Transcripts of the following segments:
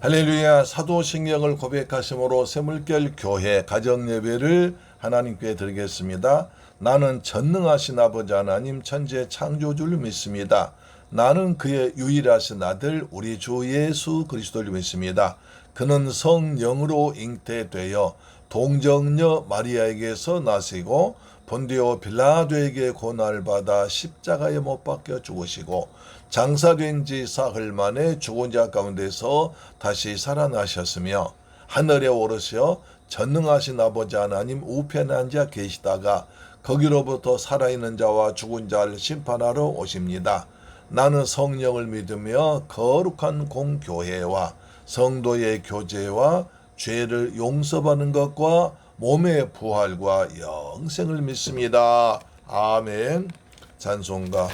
할렐루야. 사도신경을 고백하심으로 새물결 교회 가정예배를 하나님께 드리겠습니다. 나는 전능하신 아버지 하나님 천지의 창조주를 믿습니다. 나는 그의 유일하신 아들 우리 주 예수 그리스도를 믿습니다. 그는 성령으로 잉태되어 동정녀 마리아에게서 나시고 본디오 빌라도에게 고난을 받아 십자가에 못 박혀 죽으시고 장사된 지 사흘 만에 죽은 자 가운데서 다시 살아나셨으며 하늘에 오르셔 전능하신 아버지 하나님 우편에 앉아 계시다가 거기로부터 살아있는 자와 죽은 자를 심판하러 오십니다. 나는 성령을 믿으며 거룩한 공교회와 성도의 교제와 죄를 용서받는 것과 몸의 부활과 영생을 믿습니다. 아멘. 찬송가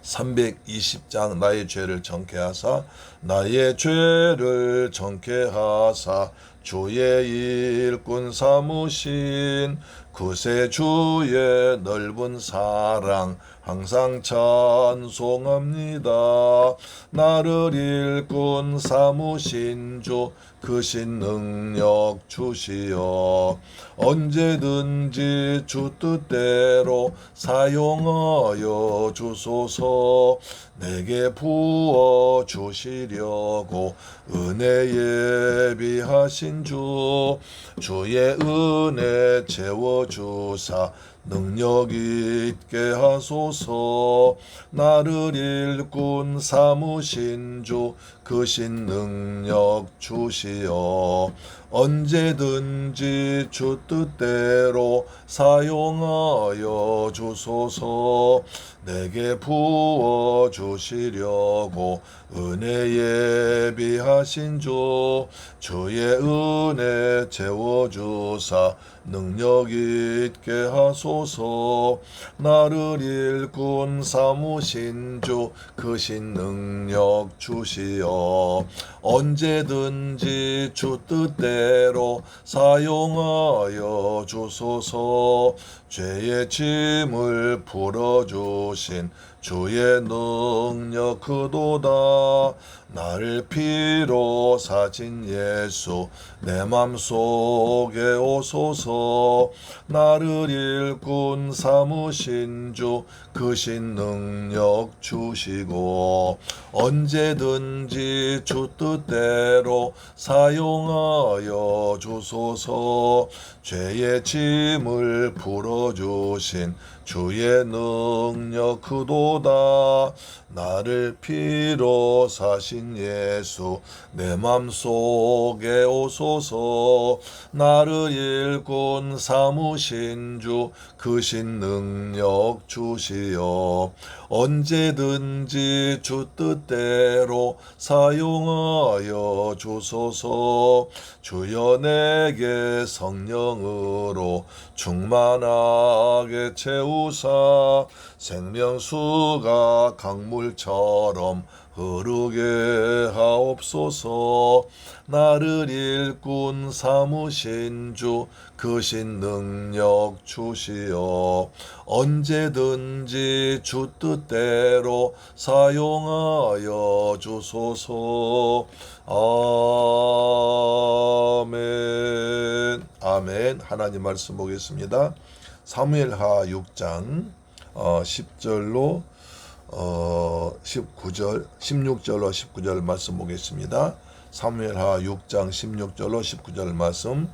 320장 나의 죄를 정케하사 나의 죄를 정케하사 주의 일꾼 삼으신 그새 주의 넓은 사랑 항상 찬송합니다. 나를 일꾼 삼으신 주 크신 능력 주시어 언제든지 주 뜻대로 사용하여 주소서. 내게 부어 주시려고 은혜 예비하신 주 주의 은혜 채워주사 능력 있게 하소서. 나를 일꾼 삼으신 주 크신 능력 주시어 언제든지 주 뜻대로 사용하여 주소서. 내게 부어 주시려고 은혜 예비하신 주 주의 은혜 채워주사 능력 있게 하소서. 나를 일꾼 삼으신 주 크신 능력 주시어 언제든지 주 뜻대로 사용하여 주소서. 죄의 짐을 풀어주신 주의 능력 크도다. 나를 피로 사신 예수 내 맘속에 오소서. 나를 일꾼 삼으신 주 크신 능력 주시고 언제든지 주 뜻대로 사용하여 주소서. 죄의 짐을 풀어주신 주의 능력 크도다. 나를 피로 사신 예수 내 맘속에 오소서. 나를 일꾼 삼으신 주 크신 능력 주시어 언제든지 주 뜻대로 사용하여 주소서. 주여 내게 성령으로 충만하게 채우사 생명수가 강물처럼 흐르게 하옵소서. 나를 일꾼 삼으신 주 크신 능력 주시어 언제든지 주 뜻대로 사용하여 주소서. 아멘. 아멘. 하나님 말씀 보겠습니다. 사무엘하 6장 10절로 19절 16절로 19절 말씀 보겠습니다. 사무엘하 6장 16절로 19절 말씀.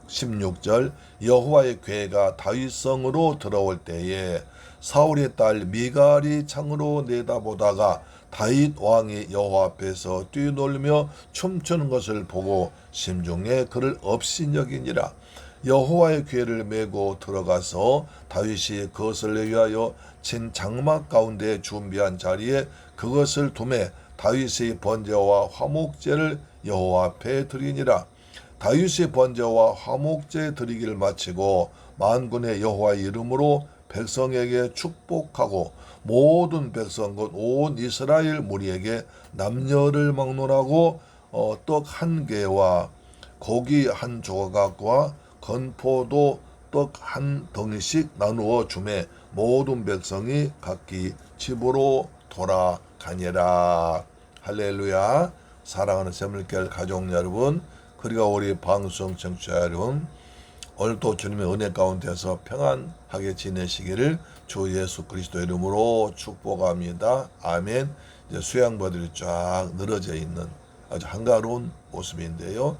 16절 여호와의 궤가 다윗성으로 들어올 때에 사울의 딸 미갈이 창으로 내다보다가 다윗 왕이 여호와 앞에서 뛰놀며 춤추는 것을 보고 심중에 그를 업신여기니라. 여호와의 궤를 메고 들어가서 다윗이 그것을 위하여 친 장막 가운데 준비한 자리에 그것을 두매 다윗의 번제와 화목제를 여호와 앞에 드리니라. 다윗의 번제와 화목제 드리기를 마치고 만군의 여호와의 이름으로 백성에게 축복하고 모든 백성 곧 온 이스라엘 무리에게 남녀를 막론하고 떡 한 개와 고기 한 조각과 건포도 떡 한 덩이씩 나누어 주매 모든 백성이 각기 집으로 돌아가니라. 할렐루야. 사랑하는 샘물길 가족 여러분, 그리고 우리 방송 청취자 여러분, 오늘도 주님의 은혜 가운데서 평안하게 지내시기를 주 예수 그리스도 이름으로 축복합니다. 아멘. 이제 수양버들이 쫙 늘어져 있는 아주 한가로운 모습인데요.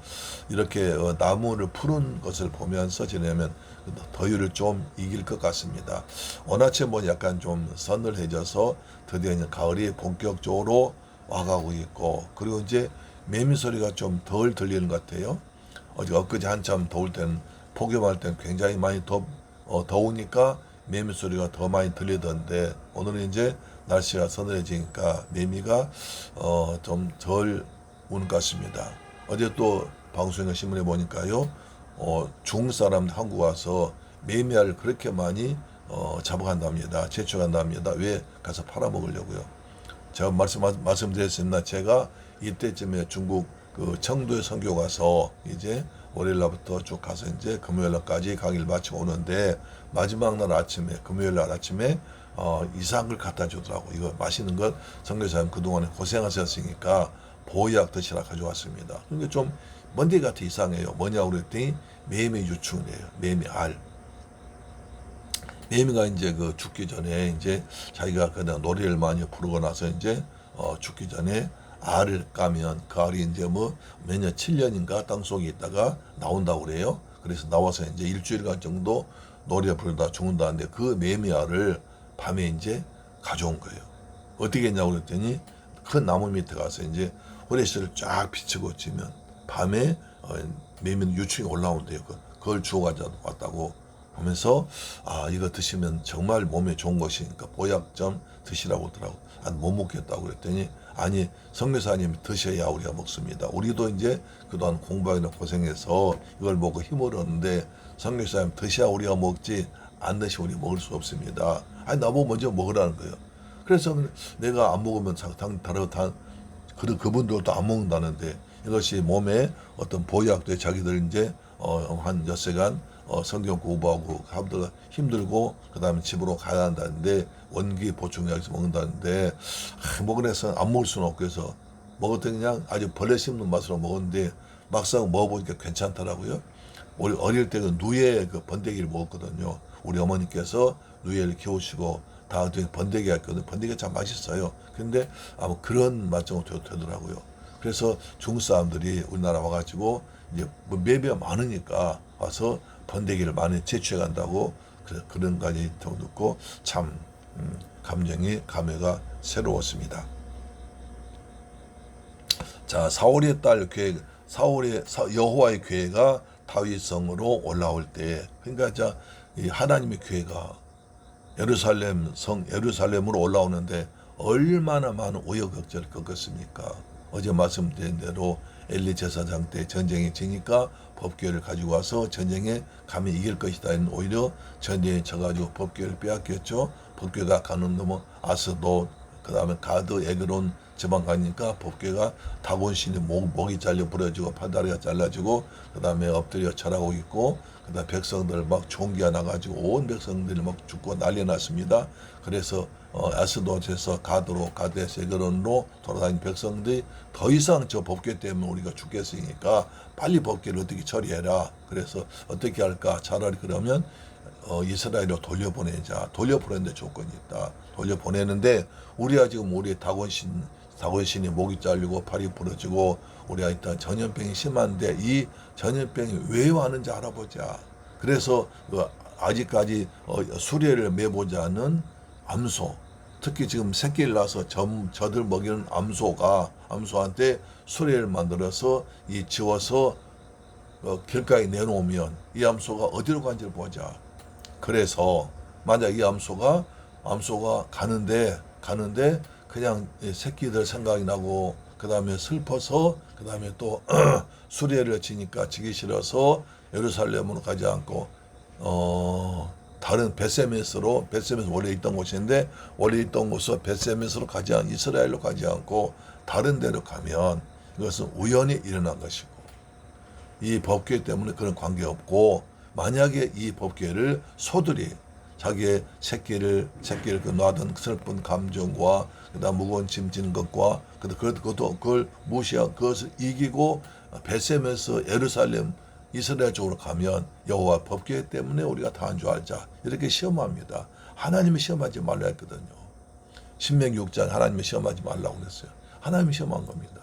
이렇게 나무를 푸른 것을 보면서 지내면 더위를 좀 이길 것 같습니다. 오늘 아침 약간 좀 서늘해져서 드디어 이제 가을이 본격적으로 와가고 있고, 그리고 이제 매미 소리가 좀 덜 들리는 것 같아요. 엊그제 한참 더울 때는 폭염할 때는 굉장히 많이 더우니까 매미 소리가 더 많이 들리던데, 오늘은 이제 날씨가 서늘해지니까 매미가 좀 덜 우는 것 같습니다. 어제 또 방송이나 신문에 보니까요, 중국 사람 한국 와서 매미알을 그렇게 많이 잡아간답니다. 제출한답니다. 왜? 가서 팔아먹으려고요. 제가 말씀드렸습니다. 제가 이때쯤에 중국 그 청도에 선교 가서 이제 월요일 날부터 쭉 가서 이제 금요일 날까지 강의를 마치고 오는데, 마지막 날 아침에, 금요일 날 아침에 이상한 걸 갖다 주더라고. 이거 맛있는 것 선교사님 그동안에 고생하셨으니까 보약 드시라 가져왔습니다. 그러니까 좀 먼데 같아 이상해요. 뭐냐고 그랬더니 매미 유충이에요. 매미 알. 매미가 이제 그 죽기 전에 이제 자기가 그냥 노래를 많이 부르고 나서 이제 죽기 전에 알을 까면 그 알이 이제 몇 년, 7년인가 땅속에 있다가 나온다고 그래요. 그래서 나와서 이제 일주일간 정도 노래 부르다 죽는다는데, 그 매미 알을 밤에 이제 가져온 거예요. 어떻게 했냐고 그랬더니 큰 나무 밑에 가서 이제 후레쉬를 쫙 비추고 지면 밤에 매미 유충이 올라온대요. 그걸 주워가지고 왔다고 하면서, 이거 드시면 정말 몸에 좋은 것이니까 보약 좀 드시라고 하더라고. 못 먹겠다고 그랬더니, 아니 선교사님이 드셔야 우리가 먹습니다. 우리도 이제 그동안 공부하기나 고생해서 이걸 먹고 힘을 얻는데, 선교사님 드셔야 우리가 먹지 안 드시면 우리 먹을 수 없습니다. 아니 나보고 먼저 먹으라는 거예요. 그래서 내가 안 먹으면 그분들도 안 먹는다는데, 이것이 몸에 어떤 보약도 자기들 이제 한 엿새간 성경 공부하고 하다가 힘들고 그 다음에 집으로 가야 한다는데, 원기 보충약에서 먹는다는데, 먹으래서 안 먹을 수는 없고 해서 먹었더니 그냥 아주 벌레 씹는 맛으로 먹었는데, 막상 먹어보니까 괜찮더라고요. 우리 어릴 때 그 누에 그 번데기를 먹었거든요. 우리 어머니께서 누에를 키우시고 다 번데기 했거든요. 번데기가 참 맛있어요. 근데 아마 그런 맛정도 되더라고요. 그래서 중국 사람들이 우리나라 와가지고 이제 매미가 많으니까 와서 번데기를 많이 제취해 간다고 그런 까지 듣고 참 감회가 새로웠습니다. 자, 사울의 딸 계획, 여호와의 교회가 다윗성으로 올라올 때, 그러니까 이 하나님의 교회가 예루살렘으로 올라오는데 얼마나 많은 우여곡절을 겪었습니까? 어제 말씀드린 대로 엘리 제사장 때 전쟁이 지니까 법궤를 가지고 와서 전쟁에 가면 이길 것이다. 오히려 전쟁에 져가지고 법궤를 빼앗겼죠. 법궤가 가는 놈은 아스도, 그 다음에 가드, 에그론 지방 가니까 법궤가 다곤신이 목이 잘려 부러지고 팔다리가 잘라지고, 그 다음에 엎드려 절하고 있고, 그 다음에 백성들 막 총기가 나가지고 온 백성들이 막 죽고 난리 났습니다. 그래서 아스돗에서 가드에서 에그론으로 돌아다니는 백성들이 더 이상 저 법궤 때문에 우리가 죽겠으니까 빨리 법궤를 어떻게 처리해라. 그래서 어떻게 할까? 차라리 그러면 이스라엘로 돌려보내는데 조건이 있다. 돌려보내는데, 우리가 지금 우리 다곤신이 목이 잘리고 팔이 부러지고 우리가 일단 전염병이 심한데, 이 전염병이 왜 왔는지 알아보자. 그래서 아직까지 수레를 매보지 않은 암소, 특히 지금 새끼를 낳아서 젖을 먹이는 암소한테 수레를 만들어서 지워서 길가에 내놓으면 이 암소가 어디로 간지를 보자. 그래서 만약 이 암소가 가는데 그냥 새끼들 생각이 나고, 그 다음에 슬퍼서, 그 다음에 또 수레를 지기 싫어서 예루살렘으로 가지 않고 다른 베세메스로 원래 있던 곳인데, 원래 있던 곳에서 베세메스로 이스라엘로 가지 않고 다른 데로 가면 이것은 우연히 일어난 것이고, 이 법궤 때문에 그런 관계없고, 만약에 이 법궤를 소들이 자기의 새끼를 그 놔둔 슬픈 감정과 그다음 무거운 짐 지는 것과 그걸 무시하고 그것을 이기고 베셈에서 예루살렘 이스라엘 쪽으로 가면 여호와 법궤 때문에 우리가 당한 줄 알자. 이렇게 시험합니다. 하나님이 시험하지 말라 했거든요. 신명기 6장 하나님이 시험하지 말라고 그랬어요. 하나님이 시험한 겁니다.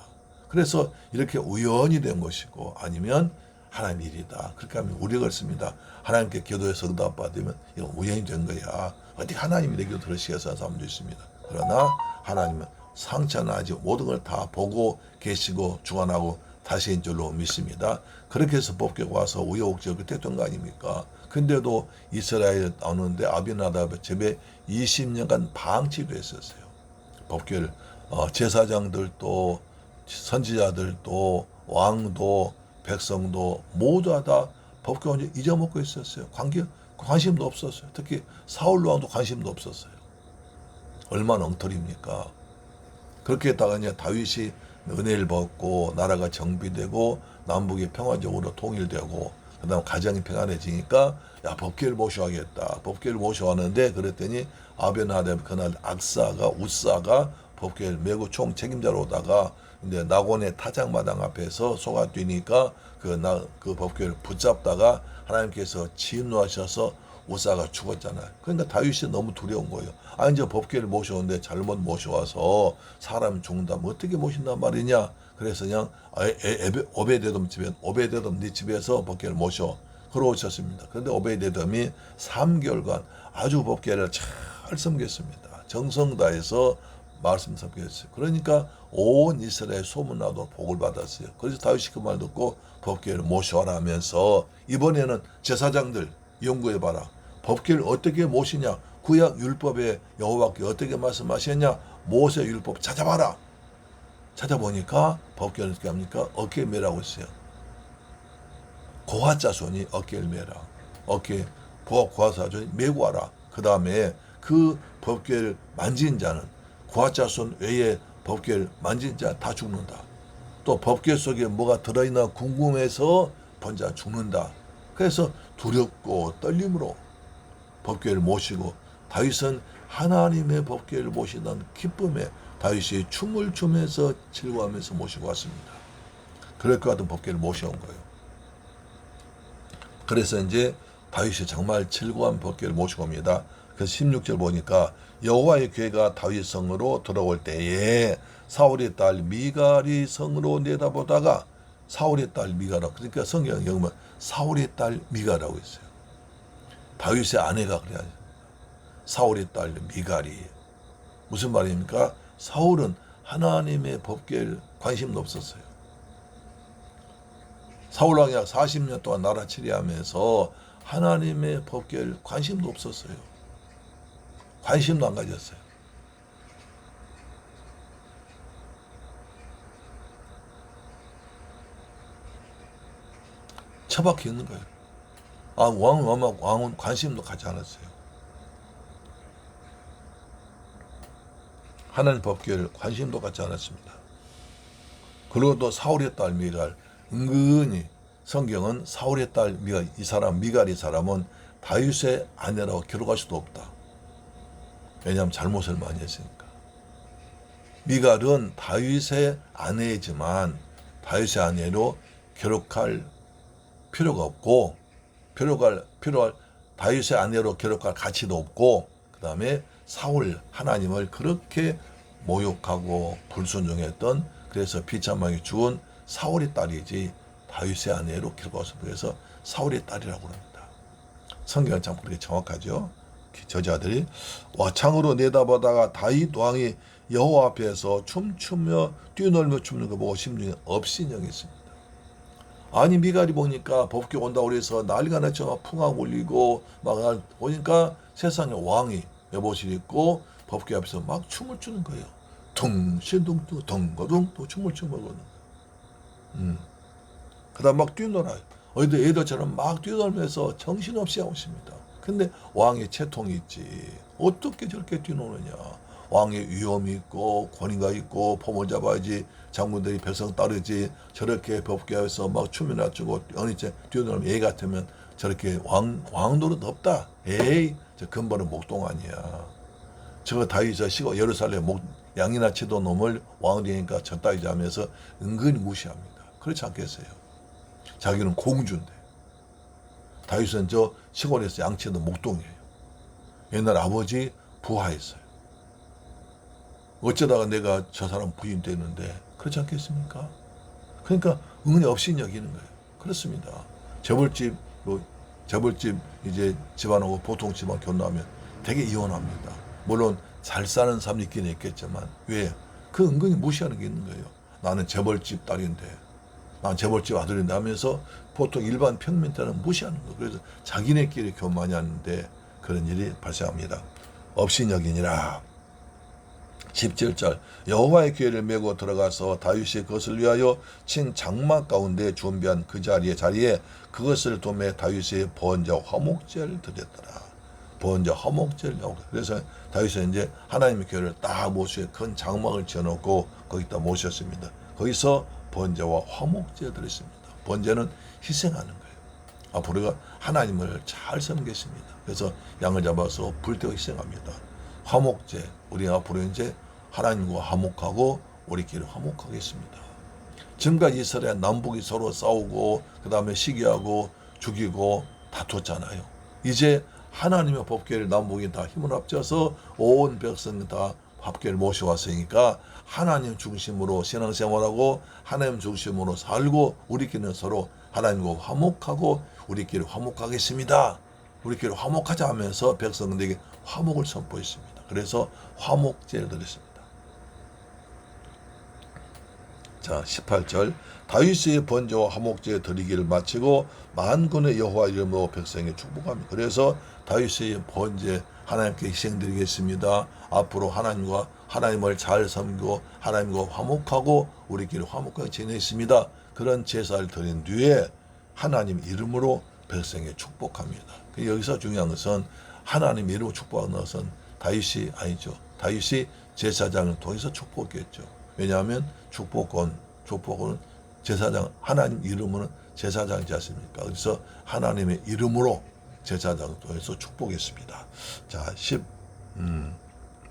그래서 이렇게 우연이 된 것이고 아니면 하나님 일이다. 그렇게 하면 우리가 그렇습니다. 하나님께 기도해서 응답받으면 이건 우연이 된 거야. 어떻게 하나님이 내 기도 들으시겠어 하는 사람도 있습니다. 그러나 하나님은 상처나지 모든 걸 다 보고 계시고 주관하고 다시인 줄로 믿습니다. 그렇게 해서 법궤가 와서 우여곡절 됐던 거 아닙니까? 근데도 이스라엘 나오는데 아비나답의 집에 20년간 방치도 했었어요. 법궤를 제사장들도 선지자들도 왕도 백성도 모두 다 법궤 완전 잊어먹고 있었어요. 관심도 없었어요. 특히 사울 왕도 관심도 없었어요. 얼마나 엉터리입니까? 그렇게 했다가 이제 다윗이 은혜를 받고 나라가 정비되고 남북이 평화적으로 통일되고 그다음 가정이 평안해지니까 야 법궤를 모셔야겠다. 법궤를 모셔왔는데 그랬더니 아벤하답 그날 우사가 법궤를 메고 총 책임자로 오다가 이제 낙원의 타작마당 앞에서 소가 뛰니까 그 법궤를 붙잡다가 하나님께서 진노하셔서 우사가 죽었잖아요. 그러니까 다윗이 너무 두려운 거예요. 아 이제 법궤를 모셔오는데 잘못 모셔와서 사람이 죽는다면 어떻게 모신단 말이냐. 그래서 그냥 오베데돔 네 집에서 법궤를 모셔 그러셨습니다. 그런데 오베데돔이 3개월간 아주 법궤를 잘 섬겼습니다. 정성 다해서 말씀 섬겼어요. 그러니까 온 이스라엘 소문나도 복을 받았어요. 그래서 다윗이 그 말 듣고 법궤를 모셔라 하면서 이번에는 제사장들 연구해봐라. 법궤를 어떻게 모시냐. 구약 율법에 여호와께 어떻게 말씀하셨냐. 모세 율법 찾아봐라. 찾아보니까 법궤를 어떻게 합니까? 어깨에 매라고 했어요. 고핫 자손이 어깨를 매라. 어깨에 고핫 자손이 메고 와라. 그 다음에 그 법궤를 만진 자는 고핫 자손 외에 법궤를 만진 자 다 죽는다. 또 법궤 속에 뭐가 들어있나 궁금해서 본 자 죽는다. 그래서 두렵고 떨림으로 법궤를 모시고 다윗은 하나님의 법궤를 모시던 기쁨에 다윗이 춤을 추면서 즐거워하면서 모시고 왔습니다. 그럴 것 같은 법궤를 모셔온 거예요. 그래서 이제 다윗이 정말 즐거운 법궤를 모시고 옵니다. 그래서 16절 보니까 여호와의 궤가 다윗 성으로 들어올 때에 사울의 딸 미갈이 성으로 내다보다가 사울의 딸 미갈아 그러니까 성경 보면 사울의 딸 미갈이라고 했어요. 다윗의 아내가 그래야 사울의 딸 미갈이 무슨 말입니까? 사울은 하나님의 법궤를 관심도 없었어요. 사울 왕이 약 40년 동안 나라 치리하면서 하나님의 법궤를 관심도 없었어요. 관심도 안 가졌어요. 처박혀 있는 거예요. 왕은 관심도 갖지 않았어요. 하나님 법궤를 관심도 갖지 않았습니다. 그리고 또 사울의 딸 미갈, 은근히 성경은 사울의 딸 미갈, 미갈 이 사람은 다윗의 아내라고 기록할 수도 없다. 왜냐하면 잘못을 많이 했으니까. 미갈은 다윗의 아내이지만 다윗의 아내로 기록할 필요가 없고 필요할 다윗의 아내로 기록할 가치도 없고 그 다음에 사울 하나님을 그렇게 모욕하고 불순종했던 그래서 비참하게 죽은 사울의 딸이지 다윗의 아내로 기록해서 그래서 사울의 딸이라고 합니다. 성경은 참 그렇게 정확하죠. 저자들이 창으로 내다보다가 다윗 왕이 여호와 앞에서 춤추며 뛰놀며 춤는 거 보고 심중에 업신여겼습니다. 아니 미갈이 보니까 법궤 온다고 그래서 난리가 났죠. 막 풍악 울리고 막 보니까 세상에 왕이 여보실 있고 법궤 앞에서 막 춤을 추는 거예요. 둥신둥둥 덩거둥 또 춤을 추거든. 그다음 막 뛰놀아요. 애들처럼 막 뛰놀면서 정신없이 하고 있습니다. 근데 왕의 채통이 있지. 어떻게 저렇게 뛰노느냐. 왕의 위엄이 있고 권위가 있고 포물 잡아야지 장군들이 백성 따르지 저렇게 법궤에서 막 춤이나 추고 어느째 뛰어놀면 얘 같으면 저렇게 왕 노릇 없다. 에이 저 근본은 목동 아니야. 저 다윗이 시고 예루살렘 양이나 치던 놈을 왕이 되니까 저 따위지 하면서 은근히 무시합니다. 그렇지 않겠어요? 자기는 공주인데. 다윗은 저 시골에서 양치던 목동이에요. 옛날 아버지 부하였어요. 어쩌다가 내가 저 사람 부인 되는데 그렇지 않겠습니까? 그러니까 은혜 없이 여기는 거예요. 그렇습니다. 재벌집 이제 집안하고 보통 집안 결혼하면 되게 이혼합니다. 물론 잘 사는 사람이 있긴 있겠지만 왜? 그 은근히 무시하는 게 있는 거예요. 나는 재벌집 딸인데, 난 재벌집 아들인데 하면서 보통 일반 평민들은 무시하는 거예요. 그래서 자기네끼리 결혼 많이 하는데 그런 일이 발생합니다. 없인 여기니라. 17절 여호와의궤를 메고 들어가서 다윗이 그것을 위하여 친 장막 가운데 준비한 그 자리에 그것을 도매 다윗이 번제와 화목제를 드렸더라. 번제와 화목제를 나오고 그래서 다윗은 이제 하나님의 교회를 딱 모수에 큰 장막을 지어놓고 거기다 모셨습니다. 거기서 번제와 화목제 드렸습니다. 번제는 희생하는 거예요. 앞으로 우리가 하나님을 잘 섬기겠습니다. 그래서 양을 잡아서 불태워 희생합니다. 화목제, 우리 앞으로 이제 하나님과 화목하고 우리끼리 화목하겠습니다. 지금까지 이스라엘 남북이 서로 싸우고 그 다음에 시기하고 죽이고 다퉜잖아요. 이제 하나님의 법궤를 남북이 다 힘을 합쳐서 온 백성이 다 법궤를 모셔왔으니까 하나님 중심으로 신앙생활하고 하나님 중심으로 살고 우리끼리는 서로 하나님과 화목하고 우리끼리 화목하겠습니다. 우리끼리 화목하자 하면서 백성들에게 화목을 선포했습니다. 그래서 화목제를 드렸습니다. 자, 18절 다윗의 번제와 화목제 드리기를 마치고 만군의 여호와 이름으로 백성에 축복합니다. 그래서 다윗의 번제 하나님께 희생드리겠습니다. 앞으로 하나님을 잘 섬기고 하나님과 화목하고 우리끼리 화목하게 지내겠습니다. 그런 제사를 드린 뒤에 하나님 이름으로 백성에 축복합니다. 여기서 중요한 것은 하나님 이름으로 축복하는 것은 다윗이 아니죠. 다윗이 제사장을 통해서 축복했죠. 왜냐하면 축복은 제사장 하나님 이름으로는 제사장이지 않습니까? 그래서 하나님의 이름으로 제사장을 통해서 축복했습니다. 자,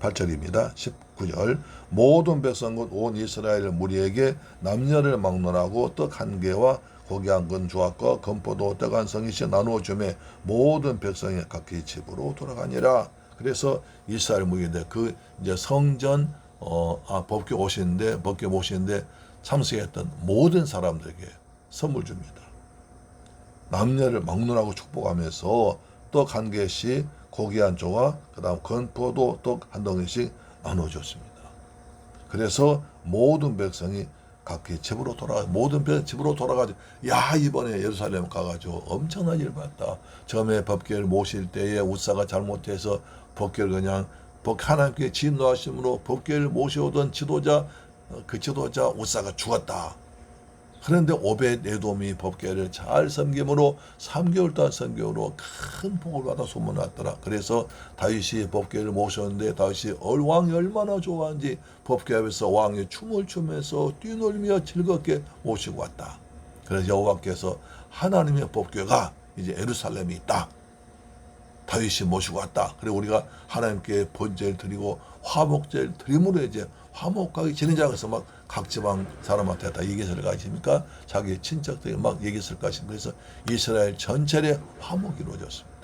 8절입니다. 19절 모든 백성 곧 온 이스라엘 무리에게 남녀를 막론하고 떡 한 개와 고기 한 건 주었고 건포도 떡 한 성이씩 나누어 주매 모든 백성이 각기 집으로 돌아가니라. 그래서 이스라엘 무리들 그 이제 성전 법궤 모시는데 참석했던 모든 사람들에게 선물 줍니다. 남녀를 막론하고 축복하면서 떡 한 개씩 고기 한 조각 그다음 건포도 떡 한 덩이씩 나눠줬습니다. 그래서 모든 백성이 각기 집으로 돌아가지고 야 이번에 예루살렘 가가지고 엄청난 일 봤다. 처음에 법궤를 모실 때에 우사가 잘못해서 법궤를 그냥 하나님께 진노하심으로 법궤를 모셔오던 지도자 우사가 죽었다. 그런데 오벳 에돔이 법궤를 잘 섬김으로 3개월 동안 섬김으로 큰 복을 받아 소문났더라. 그래서 다윗이 법궤를 모셨는데 다윗이 왕이 얼마나 좋아하는지 법궤 앞에서 왕이 춤을 추면서 뛰놀며 즐겁게 모시고 왔다. 그래서 여호와께서 하나님의 법궤가 이제 예루살렘에 있다. 다윗이 모시고 왔다. 그리고 우리가 하나님께 번제를 드리고 화목제를 드림으로 이제 화목하게 지내자. 그래서 막 각 지방 사람한테 다 얘기했을 거 아십니까? 자기 친척들이 막 얘기했을 거 아십니까? 그래서 이스라엘 전체에 화목이 이루어졌습니다.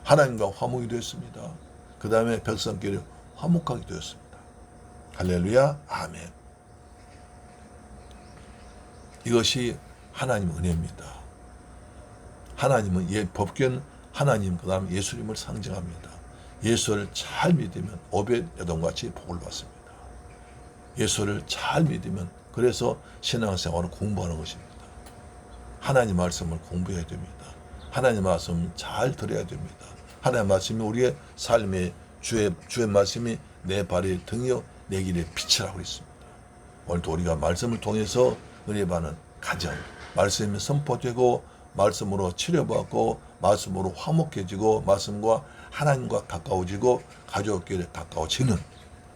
하나님과 화목이 되었습니다. 그 다음에 백성끼리 화목하게 되었습니다. 할렐루야, 아멘. 이것이 하나님의 은혜입니다. 하나님은 법궤는 하나님 그 다음 예수님을 상징합니다. 예수를 잘 믿으면 오벳 에돔같이 복을 받습니다. 예수를 잘 믿으면 그래서 신앙생활을 공부하는 것입니다. 하나님 말씀을 공부해야 됩니다. 하나님 말씀을 잘 들어야 됩니다. 하나님 말씀이 우리의 삶의 주의 말씀이 내 발의 등이요 내 길의 빛이라고 했습니다. 오늘도 우리가 말씀을 통해서 은혜 받는 가정, 말씀이 선포되고 말씀으로 치료받고 말씀으로 화목해지고 말씀과 하나님과 가까워지고 가족끼리 가까워지는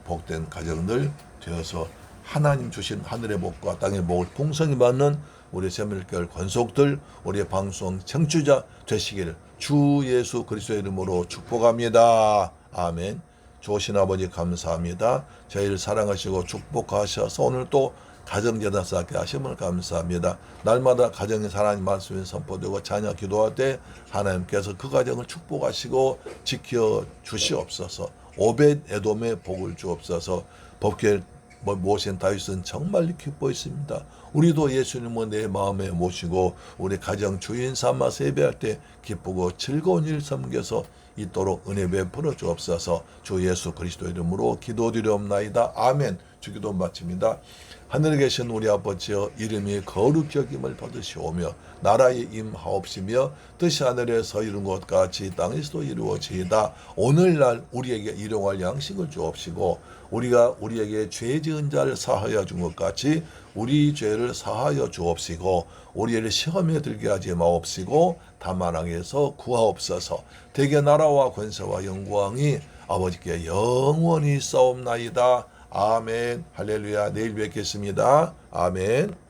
복된 가정들 되어서 하나님 주신 하늘의 복과 땅의 복을 풍성히 받는 우리 새물결 권속들, 우리의 방송 청취자 되시기를 주 예수 그리스도의 이름으로 축복합니다. 아멘. 좋으신 아버지 감사합니다. 저희를 사랑하시고 축복하셔서 오늘 또 가정재단 쌓게 하심을 감사합니다. 날마다 가정의 하나님 말씀이 선포되고 자녀 기도할 때 하나님께서 그 가정을 축복하시고 지켜주시옵소서. 오벳 에돔의 복을 주옵소서. 법궤 모신 다윗은 정말 기뻐했습니다. 우리도 예수님을 내 마음에 모시고 우리 가정 주인 삼아 예배할 때 기쁘고 즐거운 일 섬겨서 있도록 은혜 베풀어 주옵소서. 주 예수 그리스도 이름으로 기도드리옵나이다. 아멘. 주기도 마칩니다. 하늘에 계신 우리 아버지여, 이름이 거룩히 여김을 받으시오며 나라의 임하옵시며 뜻이 하늘에서 이룬 것 같이 땅에서도 이루어지이다. 오늘날 우리에게 일용할 양식을 주옵시고 우리가 우리에게 죄 지은 자를 사하여 준 것 같이 우리 죄를 사하여 주옵시고 우리를 시험에 들게 하지 마옵시고 다만 악에서 구하옵소서. 대개 나라와 권세와 영광이 아버지께 영원히 싸움나이다. 아멘. 할렐루야. 내일 뵙겠습니다. 아멘.